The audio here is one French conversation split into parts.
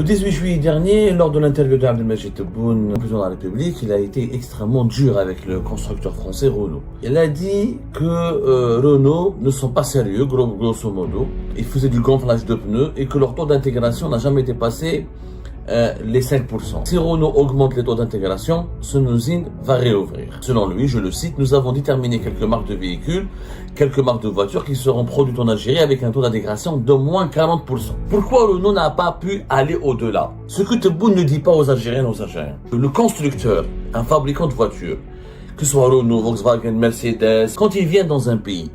Le 18 juillet dernier, lors de l'interview d'Abdelmajid Tebboune, président de la République, il a été extrêmement dur avec le constructeur français Renault. Il a dit que Renault ne sont pas sérieux, grosso modo. Ils faisaient du gonflage de pneus et que leur taux d'intégration n'a jamais dépassé les 5%. Si Renault augmente les taux d'intégration, son usine va réouvrir. Selon lui, je le cite, nous avons déterminé quelques marques de véhicules, quelques marques de voitures qui seront produites en Algérie avec un taux d'intégration de moins 40%. Pourquoi Renault n'a pas pu aller au-delà? Ce que Tebboune ne dit pas aux Algériens et aux Algériens. Le constructeur, un fabricant de voitures, que ce soit Renault, Volkswagen, Mercedes, quand il vient dans un pays,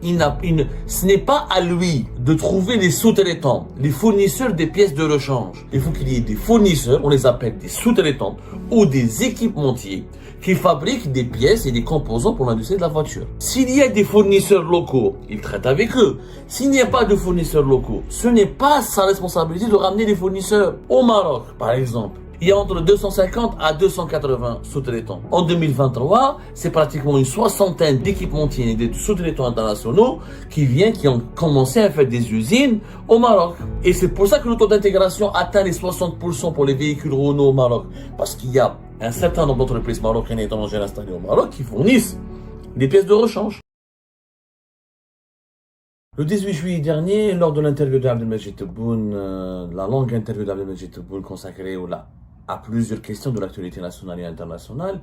ce n'est pas à lui de trouver les sous-traitants, les fournisseurs des pièces de rechange. Il faut qu'il y ait des fournisseurs, on les appelle des sous-traitants, ou des équipementiers qui fabriquent des pièces et des composants pour l'industrie de la voiture. S'il y a des fournisseurs locaux, il traite avec eux. S'il n'y a pas de fournisseurs locaux, ce n'est pas sa responsabilité de ramener les fournisseurs. Au Maroc, par exemple, il y a entre 250 à 280 sous-traitants. En 2023, c'est pratiquement une soixantaine d'équipementiers et de sous-traitants internationaux qui ont commencé à faire des usines au Maroc. Et c'est pour ça que le taux d'intégration atteint les 60% pour les véhicules Renault au Maroc. Parce qu'il y a un certain nombre d'entreprises marocaines et étrangères installées au Maroc qui fournissent des pièces de rechange. Le 18 juillet dernier, lors de l'interview d'Abdelmajid Tebboune, la longue interview d'Abdelmajid Tebboune consacrée à plusieurs questions de l'actualité nationale et internationale,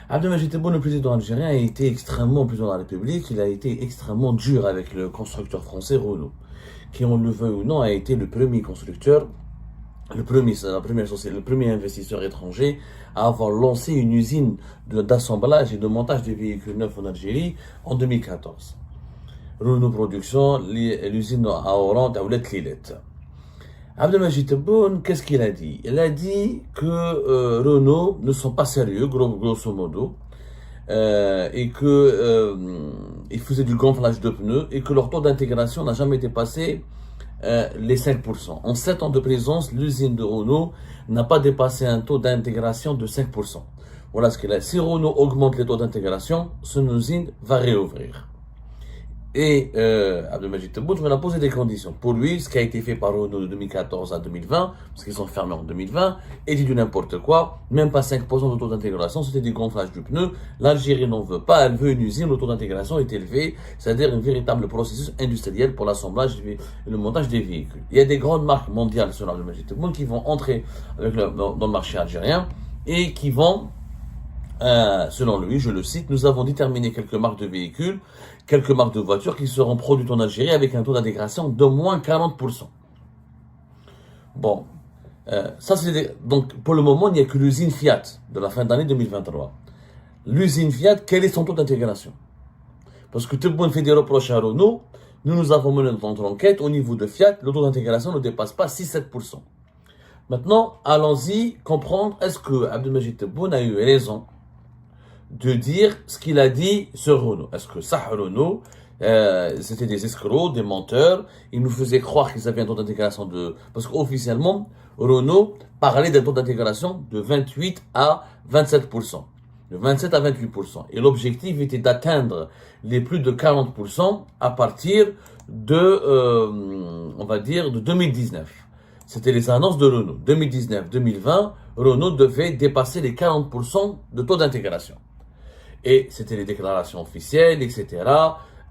Abdelmajid Tebboune, le président algérien, a été extrêmement, président de la République, il a été extrêmement dur avec le constructeur français Renault, qui, on le veut ou non, a été le premier constructeur, le premier investisseur étranger à avoir lancé une usine d'assemblage et de montage des véhicules neufs en Algérie en 2014. Renault Production, l'usine à Oran, Daoulet Lilet. Abdelmajid Tebboune, qu'est-ce qu'il a dit? Il a dit que Renault ne sont pas sérieux, grosso modo, et que ils faisaient du gonflage de pneus et que leur taux d'intégration n'a jamais dépassé les 5%. En 7 ans de présence, l'usine de Renault n'a pas dépassé un taux d'intégration de 5%. Voilà ce qu'il a dit. Si Renault augmente les taux d'intégration, son usine va réouvrir. Et Abdelmajid Tebboune va poser des conditions. Pour lui, ce qui a été fait par Renault de 2014 à 2020, parce qu'ils sont fermés en 2020, était du n'importe quoi. Même pas 5% de taux d'intégration, c'était du gonflage du pneu. L'Algérie n'en veut pas, elle veut une usine, le taux d'intégration est élevé, c'est-à-dire un véritable processus industriel pour l'assemblage et le montage des véhicules. Il y a des grandes marques mondiales sur Abdelmajid Tebboune qui vont entrer dans le marché algérien et qui vont... selon lui, je le cite, nous avons déterminé quelques marques de véhicules, quelques marques de voitures qui seront produites en Algérie avec un taux d'intégration de moins 40%. Bon, donc pour le moment, il n'y a que l'usine Fiat de la fin d'année 2023. L'usine Fiat, quel est son taux d'intégration? Parce que Tebboune fait des reproches à Renault, nous avons mené notre enquête, au niveau de Fiat, le taux d'intégration ne dépasse pas 6-7%. Maintenant, allons-y comprendre, est-ce que Abdelmajid Tebboune a eu raison de dire ce qu'il a dit sur Renault? Est-ce que ça, Renault, c'était des escrocs, des menteurs? Ils nous faisaient croire qu'ils avaient un taux d'intégration de... Parce qu'officiellement, Renault parlait d'un taux d'intégration de 28 à 27%. De 27 à 28%. Et l'objectif était d'atteindre les plus de 40% à partir de, on va dire, de 2019. C'était les annonces de Renault. 2019-2020, Renault devait dépasser les 40% de taux d'intégration. Et c'était les déclarations officielles, etc.,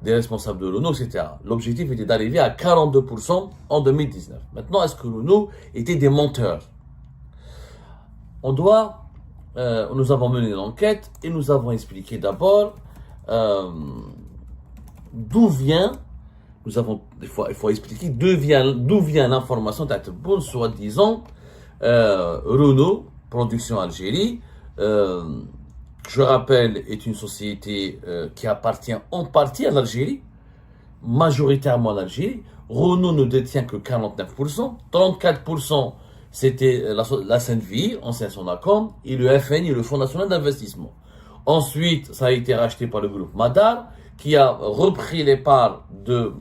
des responsables de Renault, etc. L'objectif était d'arriver à 42% en 2019. Maintenant, est-ce que Renault était des menteurs? Nous avons mené l'enquête et nous avons expliqué d'abord d'où vient... il faut expliquer d'où vient l'information d'Atebboune, soi-disant, Renault, production Algérie, je rappelle, est une société qui appartient en partie à l'Algérie, majoritairement à l'Algérie. Renault ne détient que 49%, 34% c'était la Sainte-Vie, ancien Sonacom, et le FNI, le Fonds National d'Investissement. Ensuite, ça a été racheté par le groupe Madar, qui a repris les parts de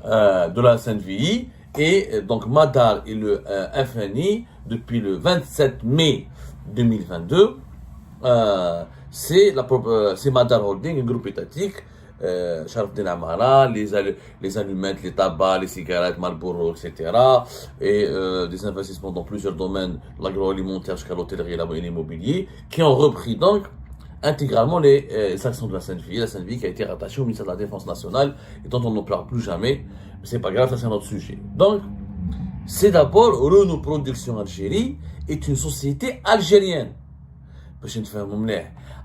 la Sainte-Vie, et donc Madar et le FNI, depuis le 27 mai 2022, c'est Madar Holding, un groupe étatique Sharaf Din Amara, les allumettes, les tabacs, les cigarettes, Marlboro, etc. Et des investissements dans plusieurs domaines, l'agroalimentaire jusqu'à l'hôtellerie et l'immobilier, qui ont repris donc intégralement les actions de la Sainte-Vie qui a été rattachée au ministère de la Défense nationale et dont on ne parle plus jamais. Mais c'est pas grave, ça c'est un autre sujet. Donc, c'est d'abord Renault Production Algérie est une société algérienne.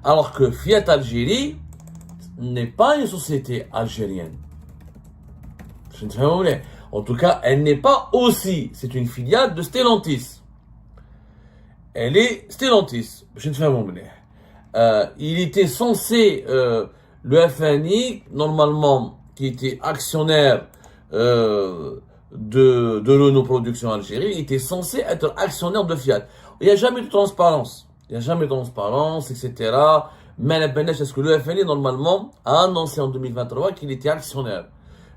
Alors que Fiat Algérie n'est pas une société algérienne. En tout cas, elle n'est pas aussi. C'est une filiale de Stellantis. Elle est Stellantis. Il était censé, le FNI, normalement, qui était actionnaire de Renault Production Algérie, était censé être actionnaire de Fiat. Il n'y a jamais de transparence. Il n'y a jamais de transparence, etc. Mais la peine, est-ce que le FNI, normalement, a annoncé en 2023 qu'il était actionnaire.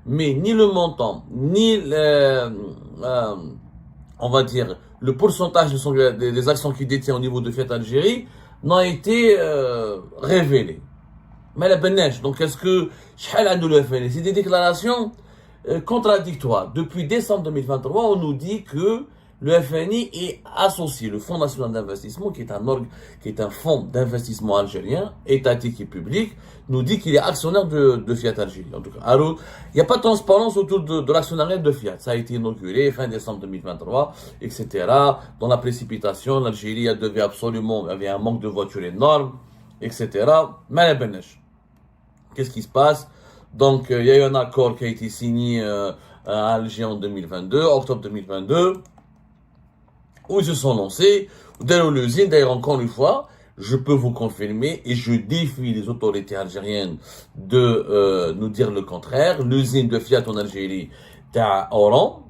Mais ni le montant, ni on va dire, le pourcentage des actions qu'il détient au niveau de Fiat Algérie n'a été révélé. Mais la peine, donc est-ce que, le FNI, c'est des déclarations contradictoires. Depuis décembre 2023, on nous dit que le FNI est associé, le Fonds national d'investissement, qui est un fonds d'investissement algérien, étatique et public, nous dit qu'il est actionnaire de Fiat Algérie. En tout cas, alors, il n'y a pas de transparence autour de l'actionnariat de Fiat. Ça a été inauguré fin décembre 2023, etc. Dans la précipitation, l'Algérie devait absolument, il y avait un manque de voitures énorme, etc. Mais la Beneche. Qu'est-ce qui se passe? Donc, il y a eu un accord qui a été signé à Alger en 2022, octobre 2022, où ils se sont lancés dans l'usine. D'ailleurs, encore une fois, je peux vous confirmer et je défie les autorités algériennes de nous dire le contraire. L'usine de Fiat en Algérie, à Oran,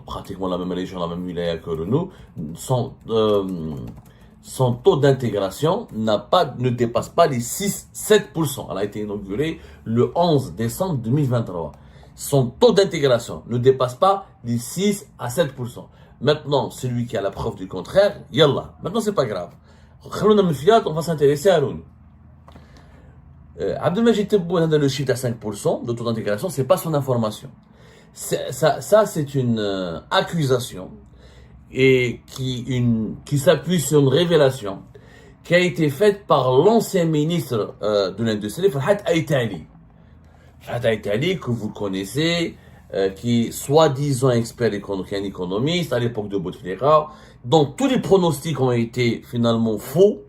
pratiquement la même région, la même wilaya que nous, son taux d'intégration ne dépasse pas les 6-7%. Elle a été inaugurée le 11 décembre 2023. Son taux d'intégration ne dépasse pas les 6 à 7%. Maintenant, celui qui a la preuve du contraire, yallah. Maintenant, c'est pas grave. On va s'intéresser à l'ONU. Abdelmajid Tebboune a le chiffre à 5% de taux d'intégration, c'est pas son information. Ça c'est une accusation et qui s'appuie sur une révélation qui a été faite par l'ancien ministre de l'Industrie, Farhat Aïtali. Farhat Aïtali, que vous connaissez, qui est soi-disant expert économiste à l'époque de Bouteflika. Donc tous les pronostics ont été finalement faux.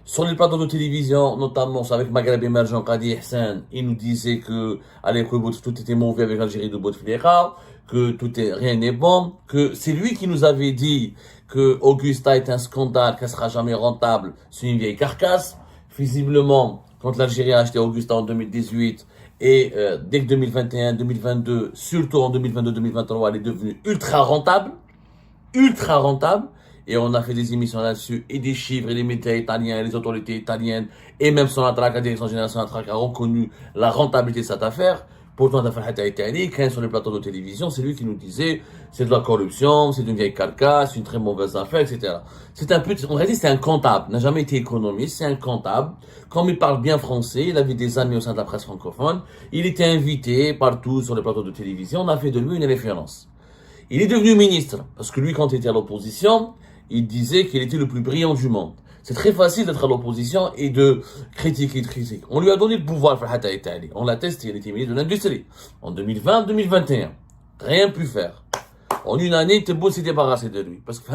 Sur les plateaux de télévision, notamment avec Maghreb émergent, Qadi Hassan, il nous disait que à l'époque tout était mauvais avec l'Algérie de Bouteflika, que rien n'est bon, que c'est lui qui nous avait dit que Augusta est un scandale, qu'elle sera jamais rentable, c'est une vieille carcasse. Visiblement, quand l'Algérie a acheté Augusta en 2018, et dès que 2021, 2022, surtout en 2022-2023, elle est devenue ultra rentable, et on a fait des émissions là-dessus, et des chiffres, et les médias italiens, et les autorités italiennes, et même Sonatrach, la direction générale Sonatrach a reconnu la rentabilité de cette affaire. Pourtant, Farhat Aïtali, quand sur les plateaux de télévision, c'est lui qui nous disait, c'est de la corruption, c'est une vieille carcasse, une très mauvaise affaire, etc. En réalité, c'est un comptable, il n'a jamais été économiste, c'est un comptable. Comme il parle bien français, il avait des amis au sein de la presse francophone, il était invité partout sur les plateaux de télévision, on a fait de lui une référence. Il est devenu ministre, parce que lui, quand il était à l'opposition, il disait qu'il était le plus brillant du monde. C'est très facile d'être à l'opposition et de critiquer. On lui a donné le pouvoir, Farhat Aïtali. On l'a testé, il était ministre de l'Industrie. En 2020-2021. Rien pu faire. En une année, Tebboune s'est débarrassé de lui. Parce que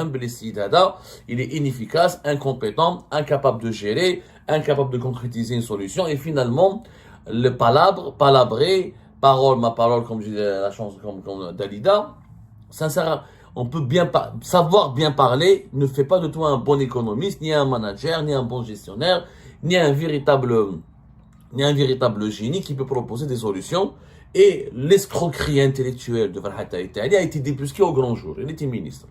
il est inefficace, incompétent, incapable de gérer, incapable de concrétiser une solution. Et finalement, le palabré, ma parole, comme je dis la chanson comme Dalida, sincèrement, on peut savoir bien parler ne fait pas de toi un bon économiste, ni un manager, ni un bon gestionnaire, ni un véritable génie qui peut proposer des solutions. Et l'escroquerie intellectuelle de Farhat Aïtali a été débusquée au grand jour. Il était ministre.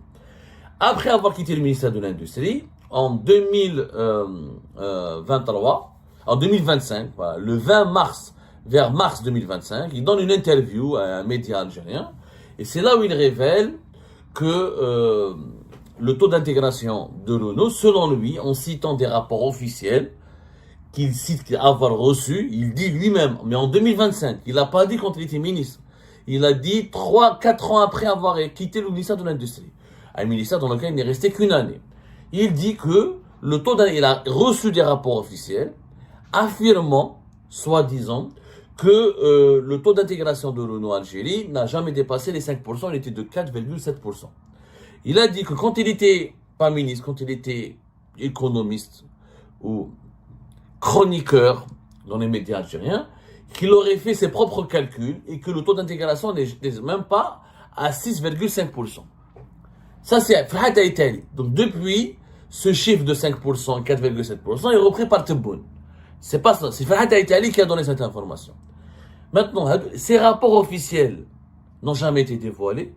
Après avoir quitté le ministère de l'Industrie, en 2025, voilà, le 20 mars, vers mars 2025, il donne une interview à un média algérien. Et c'est là où il révèle que le taux d'intégration de Renault, selon lui, en citant des rapports officiels, qu'il cite avoir reçu, il dit lui-même, mais en 2025, il n'a pas dit quand il était ministre. Il a dit 3-4 ans après avoir quitté le ministère de l'Industrie. Un ministère dans lequel il n'est resté qu'une année. Il dit que il a reçu des rapports officiels affirmant, soi-disant, que le taux d'intégration de Renault Algérie n'a jamais dépassé les 5%, il était de 4,7%. Il a dit que quand il était pas ministre, quand il était économiste ou chroniqueur dans les médias algériens, qu'il aurait fait ses propres calculs et que le taux d'intégration n'est même pas à 6,5%. Ça, c'est Fahad Italie. Donc, depuis, ce chiffre de 5%, 4,7% est repris par Tebboune. C'est pas ça. C'est Fahad Italie qui a donné cette information. Maintenant, ces rapports officiels n'ont jamais été dévoilés.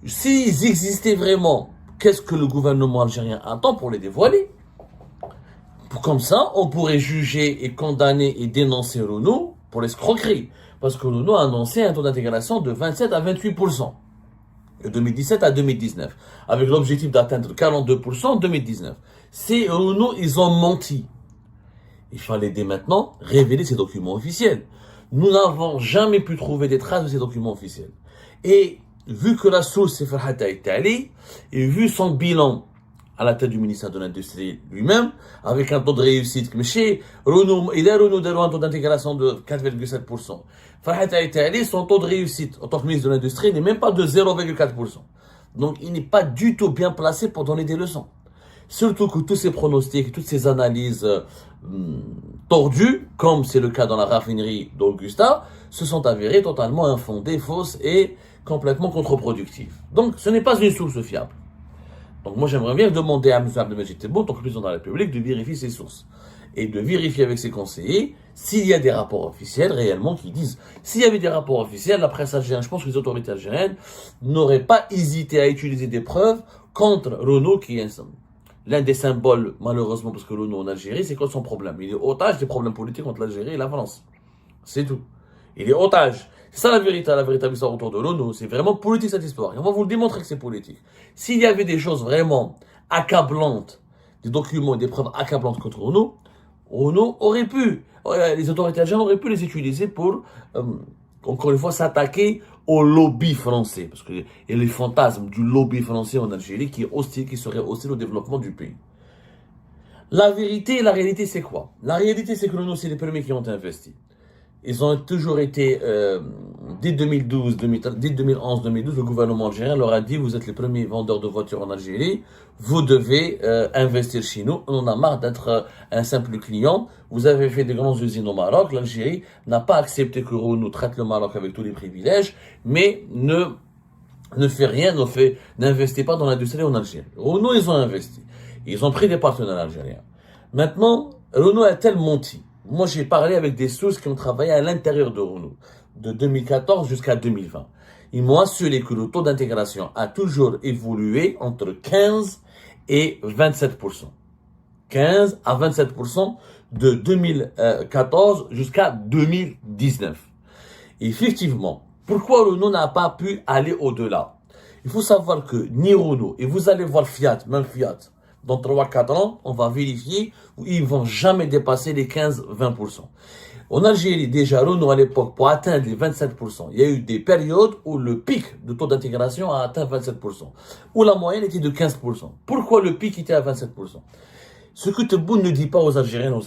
S'ils existaient vraiment, qu'est-ce que le gouvernement algérien attend pour les dévoiler? Comme ça, on pourrait juger et condamner et dénoncer Renault pour l'escroquerie. Parce que Renault a annoncé un taux d'intégration de 27 à 28%. De 2017 à 2019. Avec l'objectif d'atteindre 42% en 2019. C'est Renault, ils ont menti. Il fallait dès maintenant révéler ces documents officiels. Nous n'avons jamais pu trouver des traces de ces documents officiels. Et vu que la source c'est Farhat Italie, et vu son bilan à la tête du ministère de l'Industrie lui-même, avec un taux de réussite, mais chez Renault, il a un taux d'intégration de 4,7%. Farhat Italie, son taux de réussite en tant que ministre de l'Industrie n'est même pas de 0,4%. Donc il n'est pas du tout bien placé pour donner des leçons. Surtout que tous ces pronostics, toutes ces analyses tordues, comme c'est le cas dans la raffinerie d'Augusta, se sont avérées totalement infondées, fausses et complètement contre-productives. Donc ce n'est pas une source fiable. Donc moi j'aimerais bien demander à M. Abdelmejid Tebboune, en tant que président de la République, de vérifier ses sources. Et de vérifier avec ses conseillers s'il y a des rapports officiels réellement qui disent. S'il y avait des rapports officiels, la presse algérienne, je pense que les autorités algériennes n'auraient pas hésité à utiliser des preuves contre Renault qui est l'un des symboles, malheureusement, parce que Renault en Algérie, c'est quoi son problème? Il est otage des problèmes politiques entre l'Algérie et la France. C'est tout. Il est otage. C'est ça la véritable histoire autour de Renault. C'est vraiment politique cette histoire. Et on va vous le démontrer que c'est politique. S'il y avait des choses vraiment accablantes, des documents et des preuves accablantes contre Renault aurait pu, les autorités algériennes auraient pu les utiliser pour, encore une fois, s'attaquer au lobby français. Parce qu'il y a les fantasmes du lobby français en Algérie qui est hostile, qui serait hostile au développement du pays. La vérité et la réalité, c'est quoi? La réalité, c'est que Renault, c'est les premiers qui ont investi. Ils ont toujours été, dès 2011, 2012, le gouvernement algérien leur a dit, vous êtes les premiers vendeurs de voitures en Algérie, vous devez investir chez nous, on en a marre d'être un simple client, vous avez fait des grandes usines au Maroc, l'Algérie n'a pas accepté que Renault traite le Maroc avec tous les privilèges, mais ne fait rien, n'investit pas dans l'industrie en Algérie. Renault, ils ont investi. Ils ont pris des partenaires algériens. Maintenant, Renault a-t-elle menti? Moi, j'ai parlé avec des sources qui ont travaillé à l'intérieur de Renault, de 2014 jusqu'à 2020. Ils m'ont assuré que le taux d'intégration a toujours évolué entre 15 et 27%. 15 à 27% de 2014 jusqu'à 2019. Et effectivement, pourquoi Renault n'a pas pu aller au-delà? Il faut savoir que ni Renault, et vous allez voir Fiat, même Fiat, dans 3-4 ans, on va vérifier où ils vont jamais dépasser les 15-20%. En Algérie, déjà, Renault à l'époque, pour atteindre les 27%, il y a eu des périodes où le pic de taux d'intégration a atteint 27%, où la moyenne était de 15%. Pourquoi le pic était à 27%? Ce que Tebboune ne dit pas aux Algériens,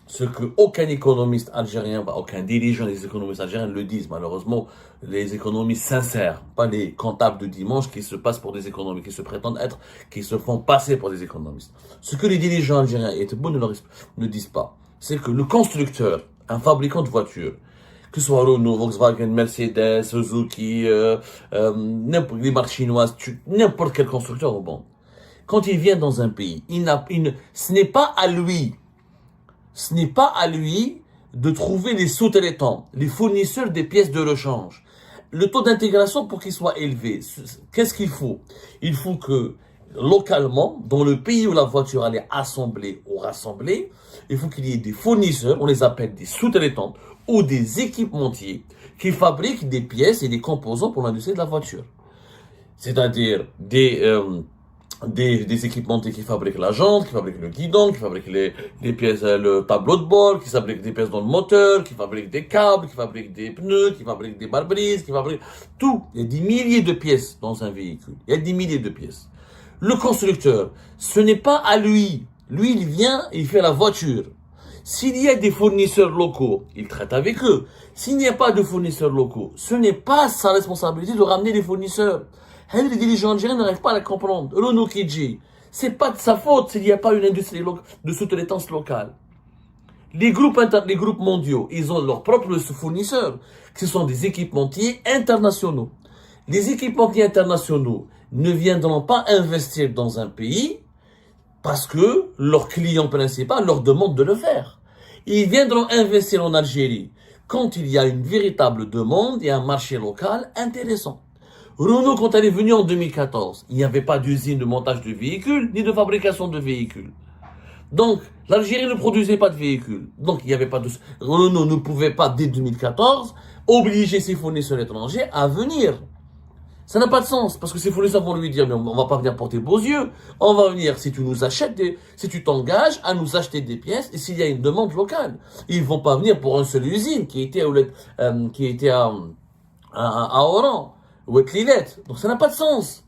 ce que aucun économiste algérien, aucun dirigeant des économistes algériens le disent, malheureusement, les économistes sincères, pas les comptables de dimanche qui se passent pour des économistes, qui se prétendent être, qui se font passer pour des économistes. Ce que les dirigeants algériens et Tebboune ne disent pas, c'est que le constructeur, un fabricant de voitures, que ce soit Renault, Volkswagen, Mercedes, Suzuki, les marques chinoises, n'importe quel constructeur au monde, quand il vient dans un pays, ce n'est pas à lui de trouver les sous-traitants, les fournisseurs des pièces de rechange. Le taux d'intégration, pour qu'il soit élevé, qu'est-ce qu'il faut? Il faut que, localement, dans le pays où la voiture elle est assemblée ou rassemblée, il faut qu'il y ait des fournisseurs, on les appelle des sous-traitants, ou des équipementiers, qui fabriquent des pièces et des composants pour l'industrie de la voiture. C'est-à-dire des des équipementiers qui fabriquent la jante, qui fabriquent le guidon, qui fabriquent les pièces, le tableau de bord, qui fabriquent des pièces dans le moteur, qui fabriquent des câbles, qui fabriquent des pneus, qui fabriquent des pare-brises, qui fabriquent tout. Il y a des milliers de pièces dans un véhicule. Il y a des milliers de pièces. Le constructeur, ce n'est pas à lui. Lui, il vient, il fait la voiture. S'il y a des fournisseurs locaux, il traite avec eux. S'il n'y a pas de fournisseurs locaux, ce n'est pas sa responsabilité de ramener les fournisseurs. Les dirigeants algériens n'arrivent pas à la comprendre. Renault Kidji, c'est pas de sa faute s'il n'y a pas une industrie de sous-traitance locale. Les groupes mondiaux, ils ont leurs propres fournisseurs, qui sont des équipementiers internationaux. Les équipementiers internationaux ne viendront pas investir dans un pays parce que leur client principal leur demande de le faire. Ils viendront investir en Algérie quand il y a une véritable demande et un marché local intéressant. Renault, quand elle est venue en 2014, il n'y avait pas d'usine de montage de véhicules, ni de fabrication de véhicules. Donc, l'Algérie ne produisait pas de véhicules. Donc, il n'y avait pas de... Renault ne pouvait pas, dès 2014, obliger ses fournisseurs étrangers à venir. Ça n'a pas de sens, parce que ces fournisseurs vont lui dire, mais on va pas venir porter beaux yeux. On va venir si tu nous achètes si tu t'engages à nous acheter des pièces et s'il y a une demande locale. Ils vont pas venir pour une seule usine qui était à Oran. Ou à Lilette. Donc ça n'a pas de sens.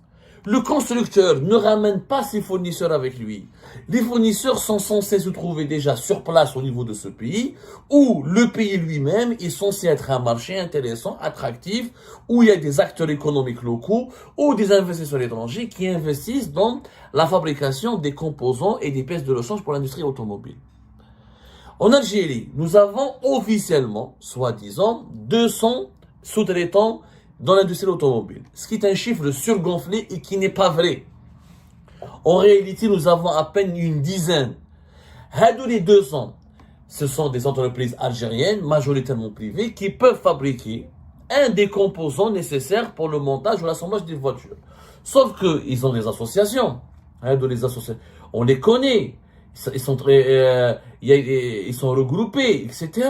Le constructeur ne ramène pas ses fournisseurs avec lui. Les fournisseurs sont censés se trouver déjà sur place au niveau de ce pays, où le pays lui-même est censé être un marché intéressant, attractif, où il y a des acteurs économiques locaux, ou des investisseurs étrangers qui investissent dans la fabrication des composants et des pièces de rechange pour l'industrie automobile. En Algérie, nous avons officiellement, soi-disant, 200 sous-traitants dans l'industrie automobile, ce qui est un chiffre surgonflé et qui n'est pas vrai. En réalité, nous avons à peine une dizaine. Hadou les 200, ce sont des entreprises algériennes, majoritairement privées, qui peuvent fabriquer un des composants nécessaires pour le montage ou l'assemblage des voitures. Sauf qu'ils ont des associations. Hadou les associations, on les connaît. Ils sont regroupés, etc.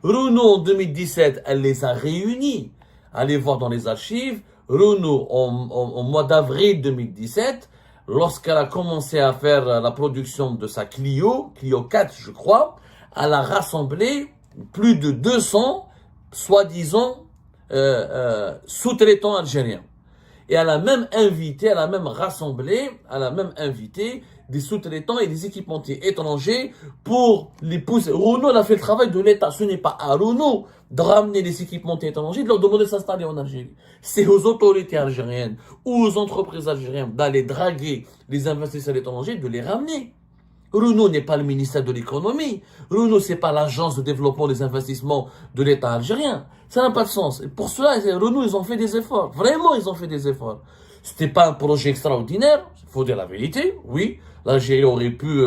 Renault, en 2017, elle les a réunis. Allez voir dans les archives, Renault, en mois d'avril 2017, lorsqu'elle a commencé à faire la production de sa Clio 4, je crois, elle a rassemblé plus de 200, soi-disant, sous-traitants algériens. Et elle a même invité des sous-traitants et des équipementiers étrangers pour les pousser. Renault a fait le travail de l'État. Ce n'est pas à Renault de ramener les équipementiers étrangers, de leur demander de s'installer en Algérie. C'est aux autorités algériennes ou aux entreprises algériennes d'aller draguer les investisseurs étrangers, de les ramener. Renault n'est pas le ministère de l'économie. Renault, c'est pas l'agence de développement des investissements de l'État algérien. Ça n'a pas de sens. Et pour cela, Renault, ils ont fait des efforts. Vraiment, ils ont fait des efforts. C'était pas un projet extraordinaire. Il faut dire la vérité. Oui. L'Algérie aurait pu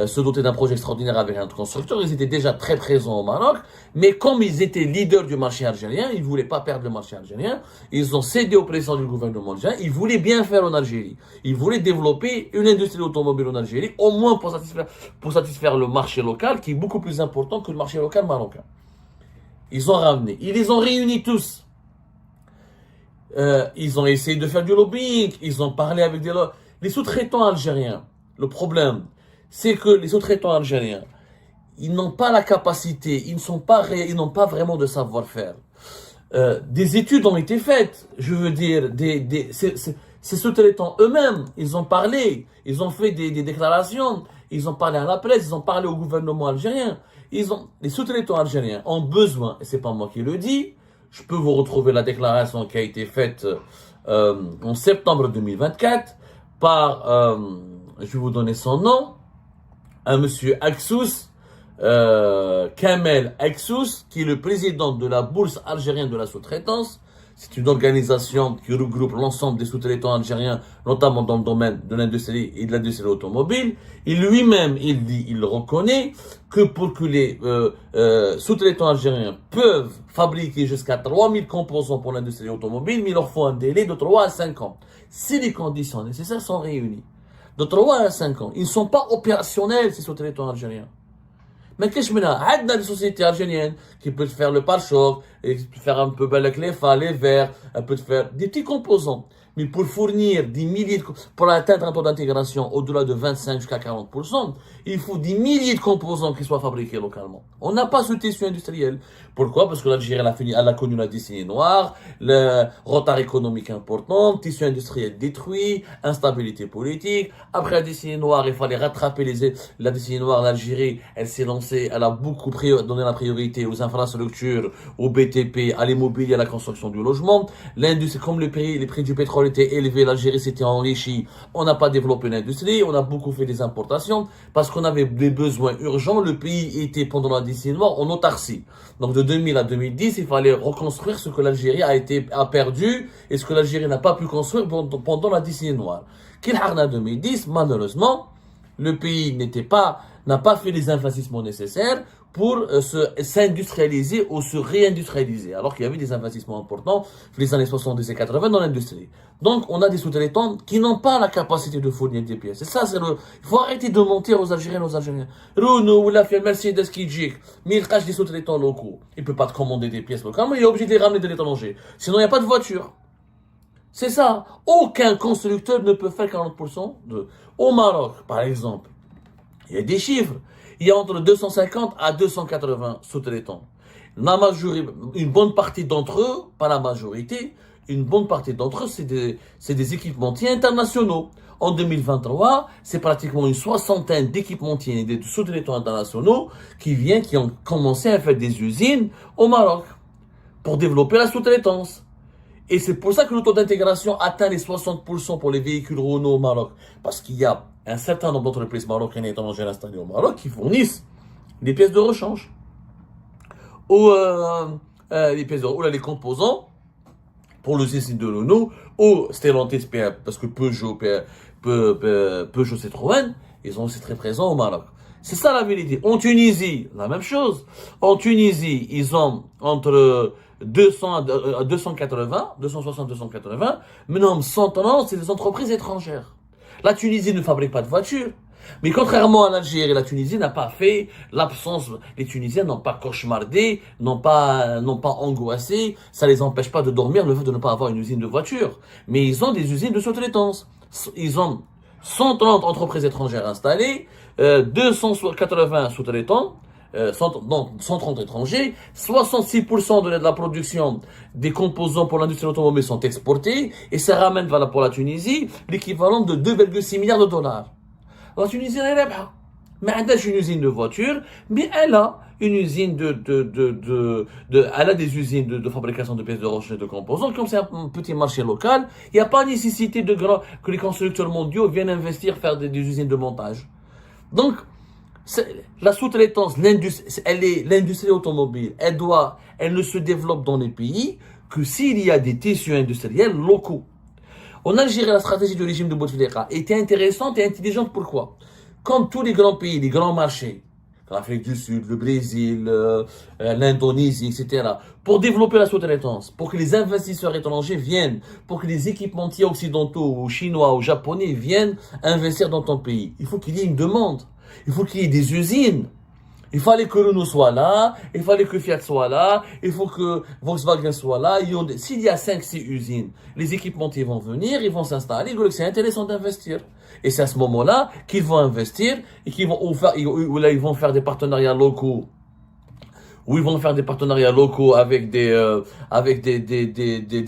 se doter d'un projet extraordinaire avec un constructeur. Ils étaient déjà très présents au Maroc. Mais comme ils étaient leaders du marché algérien, ils voulaient pas perdre le marché algérien. Ils ont cédé au président du gouvernement algérien. Ils voulaient bien faire en Algérie. Ils voulaient développer une industrie automobile en Algérie, au moins pour satisfaire le marché local, qui est beaucoup plus important que le marché local marocain. Ils ont ramené. Ils les ont réunis tous. Ils ont essayé de faire du lobbying. Ils ont parlé avec les sous-traitants algériens. Le problème, c'est que les sous-traitants algériens, ils n'ont pas la capacité, ils n'ont pas vraiment de savoir-faire. Des études ont été faites, je veux dire, ces sous-traitants eux-mêmes, ils ont parlé, ils ont fait des déclarations, ils ont parlé à la presse, ils ont parlé au gouvernement algérien. Les sous-traitants algériens ont besoin, et c'est pas moi qui le dis, je peux vous retrouver la déclaration qui a été faite en septembre 2024 par, je vais vous donner son nom, un monsieur Axous, Kamel Axous, qui est le président de la Bourse algérienne de la sous-traitance. C'est une organisation qui regroupe l'ensemble des sous-traitants algériens, notamment dans le domaine de l'industrie et de l'industrie automobile. Et lui-même, il reconnaît que pour que les sous-traitants algériens peuvent fabriquer jusqu'à 3000 composants pour l'industrie automobile, mais il leur faut un délai de 3 à 5 ans. Si les conditions nécessaires sont réunies, de 3 à 5 ans, ils ne sont pas opérationnels, ces sous-traitants algériens. Mais qu'est-ce que je a des sociétés algériennes qui peuvent faire le pare-choc, et faire un peu avec les phares, les verres, elle peut faire des petits composants. Mais pour fournir des milliers pour atteindre un taux d'intégration au-delà de 25 jusqu'à 40%, il faut des milliers de composants qui soient fabriqués localement. On n'a pas ce tissu industriel. Pourquoi? Parce que l'Algérie, elle a connu la décennie noire, le retard économique important, tissu industriel détruit, instabilité politique. Après la décennie noire, il fallait rattraper la décennie noire. L'Algérie, elle s'est lancée, elle a beaucoup donné la priorité aux infrastructures, au BTP, à l'immobilier, à la construction du logement. L'industrie, comme les prix du pétrole étaient élevés, l'Algérie s'était enrichie. On n'a pas développé l'industrie, on a beaucoup fait des importations parce qu'on avait des besoins urgents. Le pays était pendant la décennie noire en autarcie. Donc de 2000 à 2010, il fallait reconstruire ce que l'Algérie a perdu et ce que l'Algérie n'a pas pu construire pendant la décennie noire. Qu'il en 2010, malheureusement, le pays n'a pas fait les investissements nécessaires pour s'industrialiser ou se réindustrialiser, alors qu'il y avait des investissements importants les années 70 et 80 dans l'industrie. Donc, on a des sous-traitants qui n'ont pas la capacité de fournir des pièces. Et ça, il faut arrêter de mentir aux Algériens, aux Algériens. Renault, ou la fait Mercedes qui dit, mais il cache des sous-traitants locaux. Il peut pas te commander des pièces localement, il est obligé de les ramener de l'étranger. Sinon, il n'y a pas de voiture. C'est ça. Aucun constructeur ne peut faire 40% au Maroc, par exemple. Il y a des chiffres. Il y a entre 250 à 280 sous-traitants. Une bonne partie d'entre eux, pas la majorité, une bonne partie d'entre eux, c'est des équipementiers internationaux. En 2023, c'est pratiquement une soixantaine d'équipementiers et de sous-traitants internationaux qui ont commencé à faire des usines au Maroc pour développer la sous-traitance. Et c'est pour ça que le taux d'intégration atteint les 60% pour les véhicules Renault au Maroc. Parce qu'il y a un certain nombre d'entreprises marocaines et étrangères installées au Maroc qui fournissent des pièces de rechange. Ou les composants pour l'usine de Renault, ou Stellantis, parce que Peugeot Citroën, ils sont aussi très présents au Maroc. C'est ça la vérité. En Tunisie, la même chose. En Tunisie, ils ont entre 200 à 280, 260, 280. Maintenant, 130, c'est des entreprises étrangères. La Tunisie ne fabrique pas de voitures. Mais contrairement à l'Algérie, la Tunisie n'a pas fait l'absence. Les Tunisiens n'ont pas cauchemardé, n'ont pas angoissé. Ça les empêche pas de dormir le fait de ne pas avoir une usine de voitures. Mais ils ont des usines de sous-traitance. Ils ont 130 entreprises étrangères installées, 280 sous-traitants, 130 étrangers, 66% de la production des composants pour l'industrie automobile sont exportés, et ça ramène pour la Tunisie l'équivalent de 2,6 milliards de dollars. La Tunisie, elle est là. Mais elle a une usine de voitures, mais elle a une usine elle a des usines de fabrication de pièces de rechange et de composants. Comme c'est un petit marché local, il n'y a pas nécessité que les constructeurs mondiaux viennent investir, faire des usines de montage. Donc, la sous-traitance, l'industrie automobile, elle ne se développe dans les pays que s'il y a des tissus industriels locaux. En Algérie, la stratégie du régime de Bouteflika était intéressante et intelligente. Pourquoi? Comme tous les grands pays, les grands marchés, l'Afrique du Sud, le Brésil, l'Indonésie, etc., pour développer la sous-traitance, pour que les investisseurs étrangers viennent, pour que les équipementiers occidentaux ou chinois ou japonais viennent investir dans ton pays, il faut qu'il y ait une demande. Il faut qu'il y ait des usines. Il fallait que Renault soit là, il fallait que Fiat soit là, il faut que Volkswagen soit là. S'il y a 5-6 usines, les équipementiers vont venir, ils vont s'installer, c'est intéressant d'investir. Et c'est à ce moment-là qu'ils vont investir et qu'ils vont faire des partenariats locaux. Où ils vont faire des partenariats locaux avec des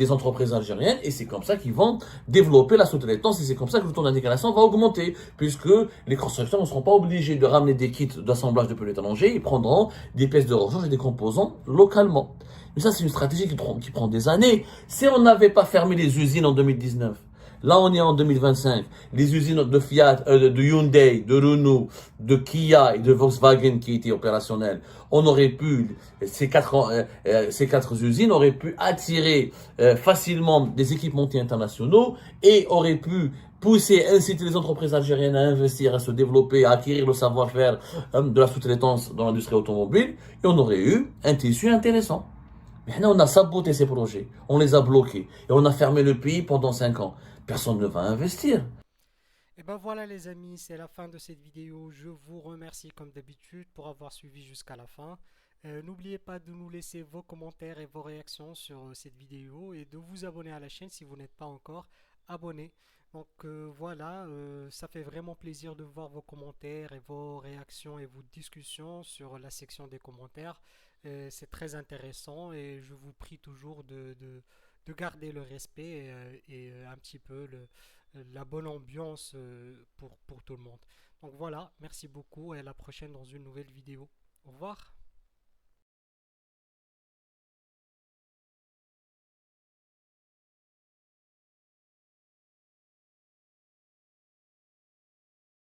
entreprises algériennes, et c'est comme ça qu'ils vont développer la sous-traitance, et c'est comme ça que le taux d'intégration va augmenter, puisque les constructeurs ne seront pas obligés de ramener des kits d'assemblage depuis l'étranger, ils prendront des pièces de rechange et des composants localement. Mais ça, c'est une stratégie qui prend des années. Si on n'avait pas fermé les usines en 2019, là, on est en 2025. Les usines de Fiat, de Hyundai, de Renault, de Kia et de Volkswagen qui étaient opérationnelles, on aurait pu, ces quatre usines auraient pu attirer facilement des équipementiers internationaux et auraient pu inciter les entreprises algériennes à investir, à se développer, à acquérir le savoir-faire de la sous-traitance dans l'industrie automobile, et on aurait eu un tissu intéressant. Maintenant, on a saboté ces projets, on les a bloqués, et on a fermé le pays pendant 5 ans. Personne ne va investir. Et ben voilà les amis, c'est la fin de cette vidéo. Je vous remercie comme d'habitude pour avoir suivi jusqu'à la fin. N'oubliez pas de nous laisser vos commentaires et vos réactions sur cette vidéo et de vous abonner à la chaîne si vous n'êtes pas encore abonner. Donc voilà, ça fait vraiment plaisir de voir vos commentaires et vos réactions et vos discussions sur la section des commentaires. C'est très intéressant et je vous prie toujours de garder le respect et un petit peu la bonne ambiance pour tout le monde. Donc voilà, merci beaucoup et à la prochaine dans une nouvelle vidéo. Au revoir.